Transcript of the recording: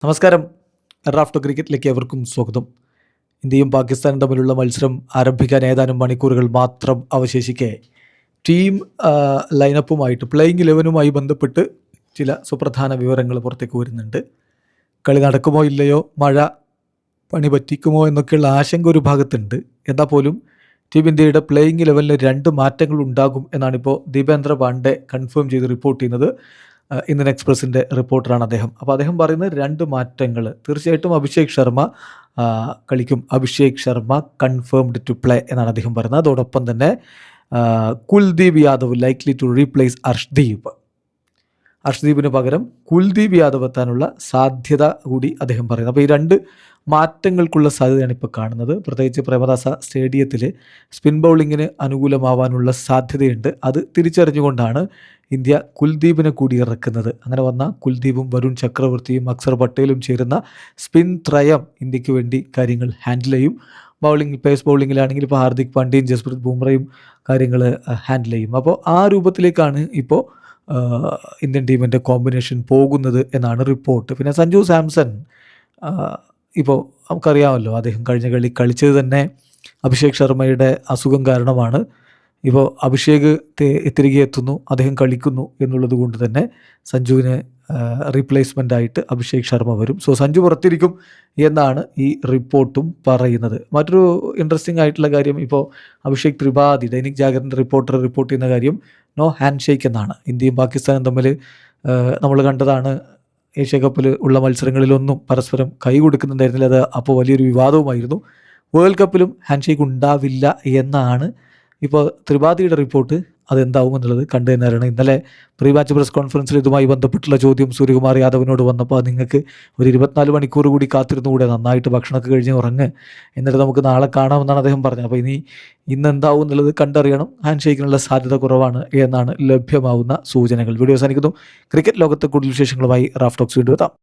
നമസ്കാരം. റാഫ്റ്റോ ക്രിക്കറ്റിലേക്ക് എവർക്കും സ്വാഗതം. ഇന്ത്യയും പാകിസ്ഥാനും തമ്മിലുള്ള മത്സരം ആരംഭിക്കാൻ ഏതാനും മണിക്കൂറുകൾ മാത്രം അവശേഷിക്കെ ടീം ലൈനപ്പുമായിട്ട് പ്ലേയിങ് 11 ബന്ധപ്പെട്ട് ചില സുപ്രധാന വിവരങ്ങൾ പുറത്തേക്ക് വരുന്നുണ്ട്. കളി നടക്കുമോ ഇല്ലയോ, മഴ പണി പറ്റിക്കുമോ എന്നൊക്കെയുള്ള ആശങ്ക ഒരു ഭാഗത്തുണ്ട്. എന്നാൽ പോലും ടീം ഇന്ത്യയുടെ പ്ലേയിങ് 11 2 മാറ്റങ്ങൾ ഉണ്ടാകും എന്നാണിപ്പോൾ ദീപേന്ദ്ര പാണ്ഡെ കൺഫേം ചെയ്ത് റിപ്പോർട്ട് ചെയ്യുന്നത്. ഇന്ത്യൻ എക്സ്പ്രസിൻ്റെ റിപ്പോർട്ടറാണ് അദ്ദേഹം. അപ്പോൾ അദ്ദേഹം പറയുന്നത് 2 മാറ്റങ്ങൾ തീർച്ചയായിട്ടും അഭിഷേക് ശർമ്മ കളിക്കും. Abhishek Sharma confirmed to play എന്നാണ് അദ്ദേഹം പറയുന്നത്. അതോടൊപ്പം തന്നെ Kuldeep Yadav likely to replace അർഷ്ദീപിന് പകരം കുൽദീപ് യാദവ് എത്താനുള്ള സാധ്യത കൂടി അദ്ദേഹം പറയുന്നത്. അപ്പോൾ ഈ 2 മാറ്റങ്ങൾക്കുള്ള സാധ്യതയാണ് ഇപ്പോൾ കാണുന്നത്. പ്രത്യേകിച്ച് പ്രേമദാസ സ്റ്റേഡിയത്തിൽ സ്പിൻ ബൗളിങ്ങിന് അനുകൂലമാവാനുള്ള സാധ്യതയുണ്ട്. അത് തിരിച്ചറിഞ്ഞുകൊണ്ടാണ് ഇന്ത്യ കുൽദീപിനെ കൂടി ഇറക്കുന്നത്. അങ്ങനെ വന്നാൽ കുൽദീപും വരുൺ ചക്രവർത്തിയും അക്സർ പട്ടേലും ചേരുന്ന സ്പിൻ ത്രയം ഇന്ത്യക്ക് വേണ്ടി കാര്യങ്ങൾ ഹാൻഡിൽ ചെയ്യും. പേസ് ബൗളിങ്ങിലാണെങ്കിൽ ഇപ്പോൾ ഹാർദിക് പാണ്ഡ്യയും ജസ്പ്രീത് ബുംറയും കാര്യങ്ങൾ ഹാൻഡിൽ ചെയ്യും. അപ്പോൾ ആ രൂപത്തിലേക്കാണ് ഇപ്പോൾ ഇന്ത്യൻ ടീമിൻ്റെ കോമ്പിനേഷൻ പോകുന്നത് എന്നാണ് റിപ്പോർട്ട്. പിന്നെ സഞ്ജു സാംസൺ ഇപ്പോൾ നമുക്കറിയാമല്ലോ, അദ്ദേഹം കഴിഞ്ഞ കളി കളിച്ചത് തന്നെ അഭിഷേക് ശർമ്മയുടെ അസുഖം കാരണമാണ്. ഇപ്പോൾ അഭിഷേക് തിരികെ എത്തുന്നു, അദ്ദേഹം കളിക്കുന്നു എന്നുള്ളത് കൊണ്ട് തന്നെ സഞ്ജുവിന് റീപ്ലേസ്മെൻ്റ് ആയിട്ട് അഭിഷേക് ശർമ്മ വരും. സോ സഞ്ജു പുറത്തിരിക്കും എന്നാണ് ഈ റിപ്പോർട്ടും പറയുന്നത്. മറ്റൊരു ഇൻട്രസ്റ്റിംഗ് ആയിട്ടുള്ള കാര്യം, ഇപ്പോൾ അഭിഷേക് ത്രിപാഠി ദൈനിക് ജാഗരൻ്റെ റിപ്പോർട്ട് ചെയ്യുന്ന കാര്യം നോ ഹാൻഡ് ഷേക്ക് എന്നാണ്. ഇന്ത്യയും പാകിസ്ഥാനും തമ്മിൽ നമ്മൾ കണ്ടതാണ്. ഏഷ്യ കപ്പിൽ ഉള്ള മത്സരങ്ങളിലൊന്നും പരസ്പരം കൈ കൊടുക്കുന്നുണ്ടായിരുന്നില്ല. അത് അപ്പോൾ വലിയൊരു വിവാദവുമായിരുന്നു. വേൾഡ് കപ്പിലും ഹാൻഡ് ഷേക്ക് ഉണ്ടാവില്ല എന്നാണ് ഇപ്പോൾ ത്രിപാഠിയുടെ റിപ്പോർട്ട്. അതെന്താവും എന്നുള്ളത് കണ്ടു തന്നെ അറിയണം. ഇന്നലെ പ്രീ മാച്ച് പ്രസ് കോൺഫറൻസിൽ ഇതുമായി ബന്ധപ്പെട്ടുള്ള ചോദ്യം സൂര്യകുമാർ യാദവിനോട് വന്നപ്പോൾ നിങ്ങൾക്ക് ഒരു 24 മണിക്കൂർ കൂടി കാത്തിരുന്നുകൂടെ, നന്നായിട്ട് ഭക്ഷണമൊക്കെ കഴിഞ്ഞ് ഉറങ്ങ്, എന്നിട്ട് നമുക്ക് നാളെ കാണാമെന്നാണ് അദ്ദേഹം പറഞ്ഞത്. അപ്പോൾ ഇന്ന് എന്താവും എന്നുള്ളത് കണ്ടറിയണം. ഹാൻഡ് ഷേക്കിനുള്ള സാധ്യത കുറവാണ് എന്നാണ് ലഭ്യമാവുന്ന സൂചനകൾ. വീഡിയോ അവസാനിക്കുന്നു. ക്രിക്കറ്റ് ലോകത്തെ കൂടുതൽ വിശേഷങ്ങളുമായി റാഫ് ടോക്സ് വീണ്ടും എത്താം.